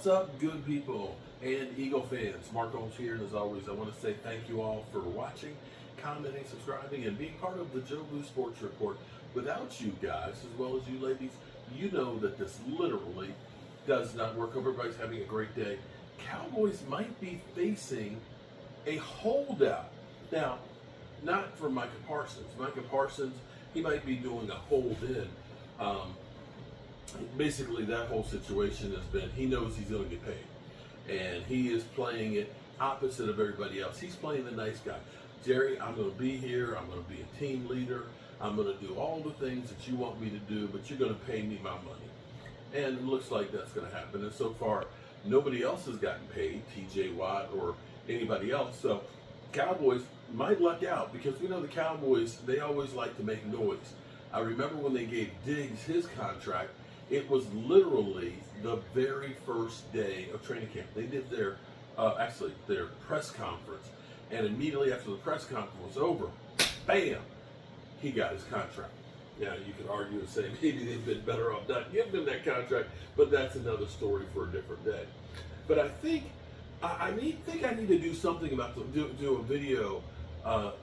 What's up, good people and Eagle fans? Mark Holmes here, and as always, I want to say thank you all for watching, commenting, subscribing, and being part of the Joe Blue Sports Report. Without you guys, as well as you ladies, you know that this literally does not work. Hope everybody's having a great day. Cowboys might be facing a holdout. Now, not for Micah Parsons. Micah Parsons, he might be doing a hold in. Basically, that whole situation has been, he knows he's going to get paid. And he is playing it opposite of everybody else. He's playing the nice guy. Jerry, I'm going to be here. I'm going to be a team leader. I'm going to do all the things that you want me to do, but you're going to pay me my money. And it looks like that's going to happen. And so far, nobody else has gotten paid, TJ Watt or anybody else. So Cowboys might luck out, because we know the Cowboys, they always like to make noise. I remember when they gave Diggs his contract, it was literally the very first day of training camp. They did their press conference, and immediately after the press conference was over, bam, he got his contract. Now, you could argue and say maybe they've been better off not giving him that contract, but that's another story for a different day. But I think I need to do something about do a video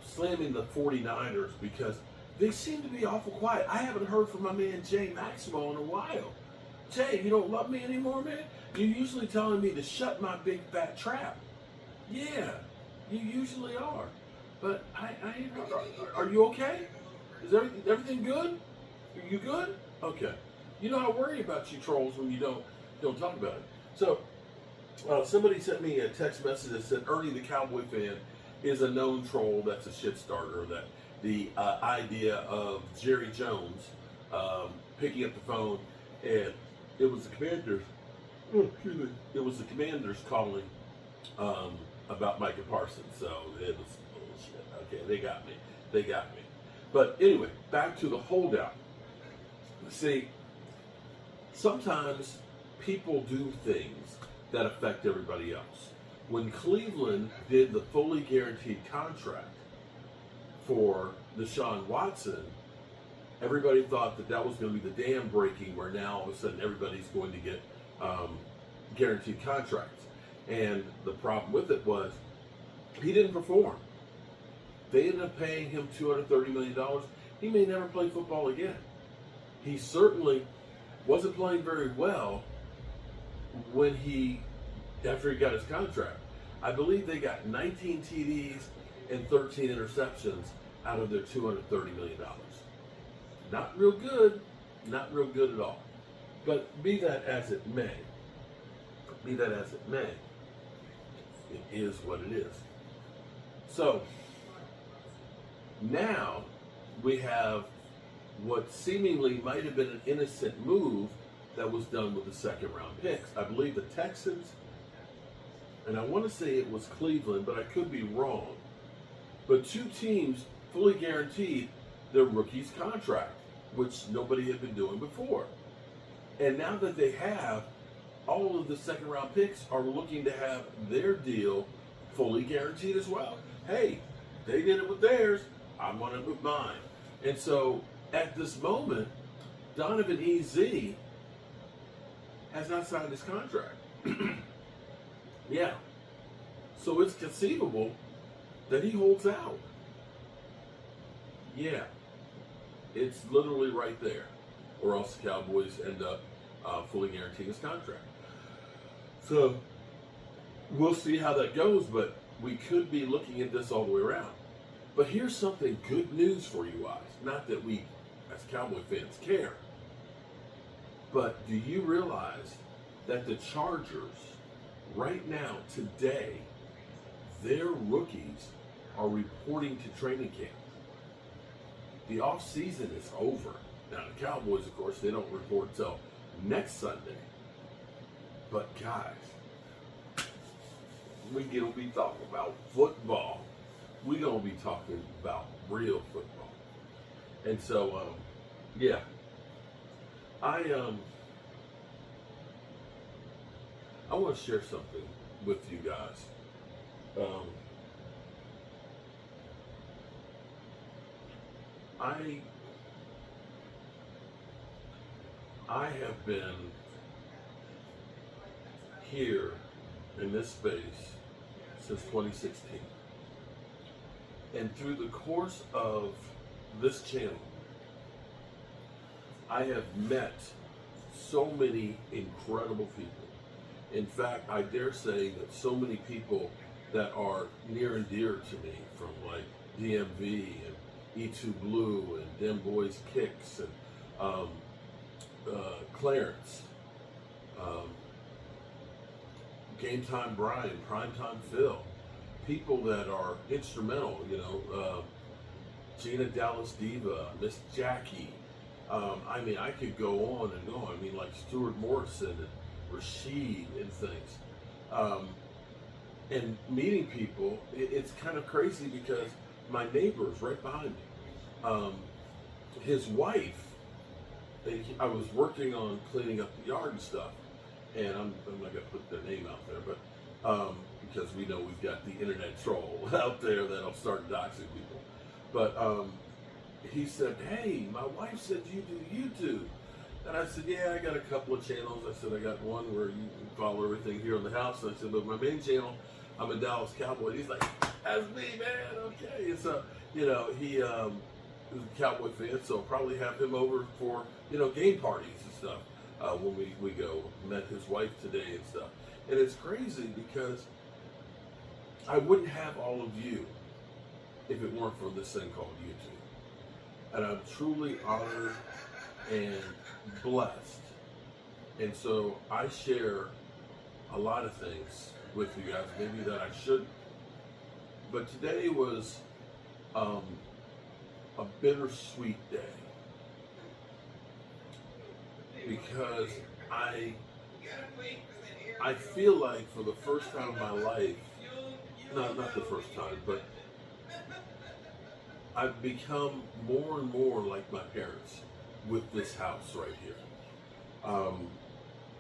slamming the 49ers, because they seem to be awful quiet. I haven't heard from my man Jay Maximo in a while. Jay, you don't love me anymore, man? You're usually telling me to shut my big fat trap. Yeah, you usually are. But are you okay? Is everything good? Are you good? Okay. You know, I worry about you trolls when you don't talk about it. So somebody sent me a text message that said Ernie the Cowboy fan is a known troll. That's a shit starter. That the idea of Jerry Jones picking up the phone, and it was the Commanders. It was the Commanders calling about Micah Parsons. So it was bullshit. Okay, they got me. But anyway, back to the holdout. See, sometimes people do things that affect everybody else. When Cleveland did the fully guaranteed contract for Deshaun Watson, everybody thought that was going to be the dam breaking, where now all of a sudden everybody's going to get guaranteed contracts. And the problem with it was he didn't perform. They ended up paying him $230 million. He may never play football again. He certainly wasn't playing very well after he got his contract. I believe they got 19 TDs and 13 interceptions out of their $230 million. Not real good at all. But be that as it may, it is what it is. So now we have what seemingly might have been an innocent move that was done with the second round picks. I believe the Texans, and I want to say it was Cleveland, but I could be wrong. But two teams fully guaranteed their rookie's contract, which nobody had been doing before. And now that they have, all of the second round picks are looking to have their deal fully guaranteed as well. Hey, they did it with theirs, I'm going to with mine. And so at this moment, Donovan EZ has not signed his contract. Yeah. So it's conceivable that he holds out. Yeah. It's literally right there. Or else the Cowboys end up fully guaranteeing his contract. So we'll see how that goes, but we could be looking at this all the way around. But here's something good news for you guys. Not that we, as Cowboy fans, care. But do you realize that the Chargers, right now, today, their rookies are reporting to training camp? The off-season is over. Now, the Cowboys, of course, they don't report until next Sunday. But, guys, we're going to be talking about football. We're going to be talking about real football. And so, yeah. I want to share something with you guys. I have been here in this space since 2016. And through the course of this channel, I have met so many incredible people. In fact, I dare say that so many people that are near and dear to me, from like DMV and E2 Blue and Dem Boys Kicks and Clarence, Game Time Brian, Primetime Phil, people that are instrumental, Gina Dallas Diva, Miss Jackie. I mean, I could go on and on. I mean, like Stuart Morrison and Rashid and things. And meeting people, it's kind of crazy because my neighbor is right behind me. His wife, I was working on cleaning up the yard and stuff, and I'm not going to put their name out there, but because we know we've got the internet troll out there that'll start doxing people. But he said, hey, my wife said you do YouTube. And I said, yeah, I got a couple of channels. I said, I got one where you can follow everything here on the house. And I said, but my main channel, I'm a Dallas Cowboy. He's like, that's me, man, okay. And so, he is a Cowboy fan, so I'll probably have him over for, game parties and stuff when we go. Met his wife today and stuff. And it's crazy because I wouldn't have all of you if it weren't for this thing called YouTube. And I'm truly honored and blessed. And so I share a lot of things with you guys, maybe that I shouldn't. But today was a bittersweet day because I feel like for the first time in my life, not the first time, but I've become more and more like my parents with this house right here.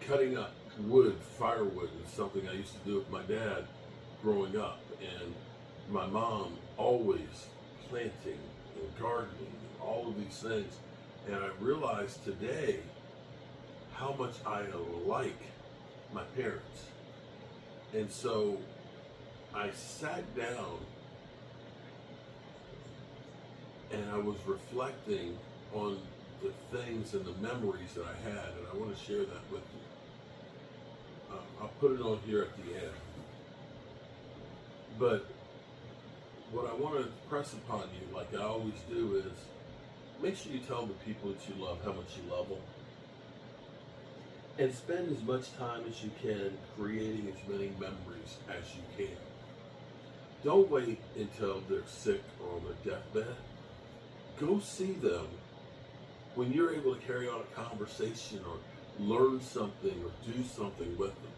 Cutting up wood, firewood, is something I used to do with my dad growing up, and my mom always planting and gardening and all of these things. And I realized today how much I like my parents. And so I sat down and I was reflecting on the things and the memories that I had, and I want to share that with you. I'll put it on here at the end. But what I want to press upon you, like I always do, is make sure you tell the people that you love how much you love them. And spend as much time as you can creating as many memories as you can. Don't wait until they're sick or on their deathbed. Go see them when you're able to carry on a conversation or learn something or do something with them.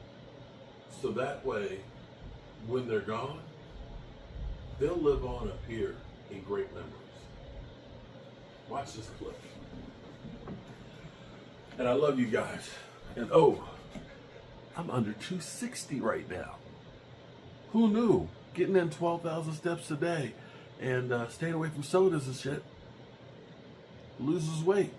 So that way, when they're gone, they'll live on up here in great memories. Watch this clip. And I love you guys. And I'm under 260 right now. Who knew? Getting in 12,000 steps a day and staying away from sodas and shit loses weight.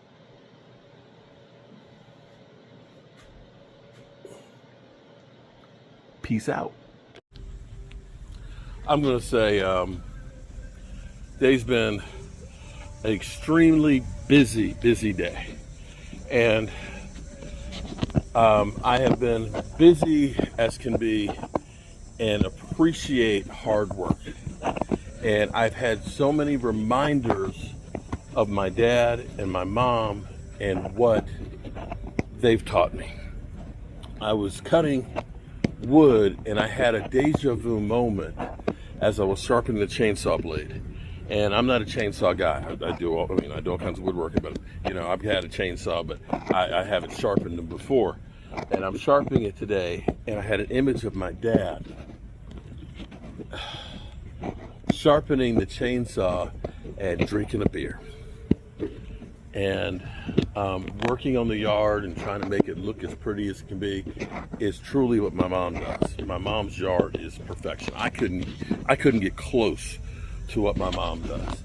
Peace out. I'm going to say today's been an extremely busy day. And I have been busy as can be and appreciate hard work. And I've had so many reminders of my dad and my mom and what they've taught me. I was cutting wood and I had a deja vu moment as I was sharpening the chainsaw blade. And I'm not a chainsaw guy. I do all kinds of woodworking, but I've had a chainsaw, but I haven't sharpened them before. And I'm sharpening it today, and I had an image of my dad sharpening the chainsaw and drinking a beer. And working on the yard and trying to make it look as pretty as it can be is truly what my mom does. My mom's yard is perfection. I couldn't get close to what my mom does.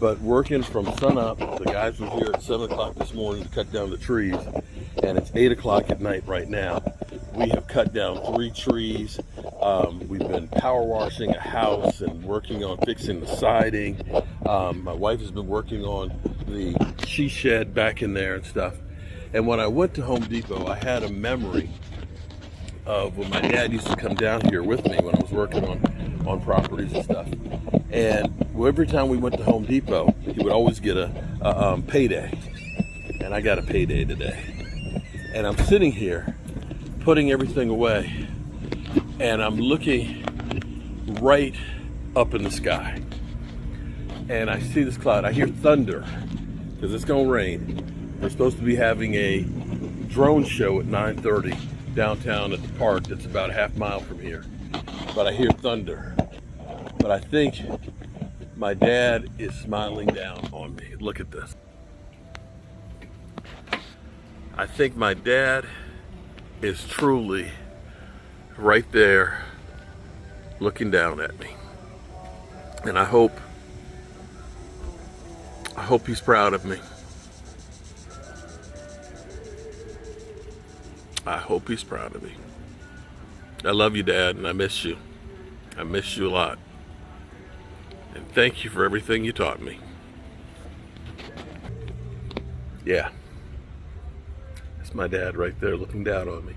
But working from sun up, the guys were here at 7 o'clock this morning to cut down the trees, and it's 8 o'clock at night right now. We have cut down 3 trees. We've been power washing a house and working on fixing the siding. My wife has been working on the she shed back in there and stuff. And when I went to Home Depot, I had a memory of when my dad used to come down here with me when I was working on properties and stuff. And every time we went to Home Depot, he would always get a payday. And I got a payday today. And I'm sitting here putting everything away, and I'm looking right up in the sky. And I see this cloud. I hear thunder because it's gonna rain. We're supposed to be having a drone show at 9:30 downtown at the park that's about a half mile from here. But I hear thunder. But I think my dad is smiling down on me. Look at this. I think my dad is truly right there looking down at me. And I hope he's proud of me. I hope he's proud of me. I love you, Dad, and I miss you. I miss you a lot. And thank you for everything you taught me. Yeah. That's my dad right there looking down on me.